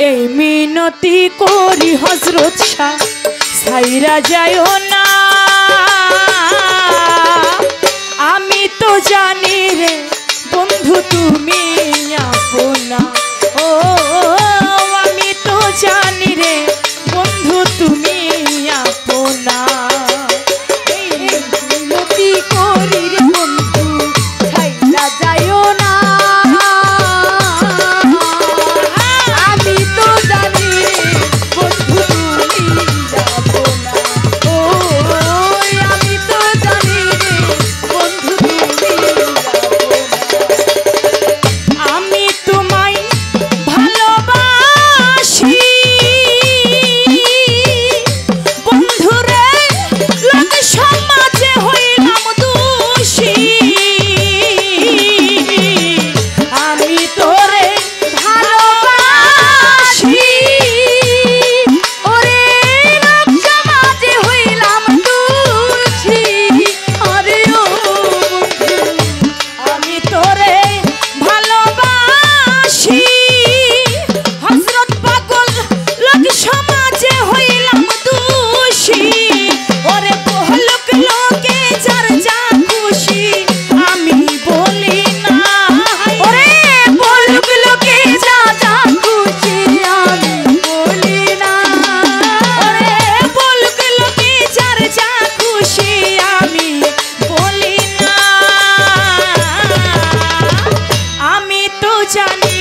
এই মিনতি করি হযরত শাহ ছাইরা যায়ও না। আমি তো জানি রে বন্ধু তুমি আপনা, ও আমি তো জানি রে বন্ধু তুমি আপনা। এই মিনতি করি রে বন্ধু ছাইরা যায়ও না। আমি তো জানি বন্ধু তুমি আপনা, ও আমি তো জানি বন্ধু তুমি আপনা। আমি তোমায় ভালোবাসি বন্ধুরে, লোক সমাজে হইলাম দোষী। আমি তোরে ভালোবাসি ওরে, লোক সমাজে হইলাম দোষী। আরে ও বন্ধু আমি তোরে ভালোবাসি, হযরত পাগল লোক সমাজে হইলাম দোষী। ওরে বহলক লোকে যার যা খুশি আমি বলি না, ওরে বহলক লোকে যা যা খুশি আমি বলি না, ওরে বহলক লোকে যার যা খুশি আমি বলি না। আমি তো জানি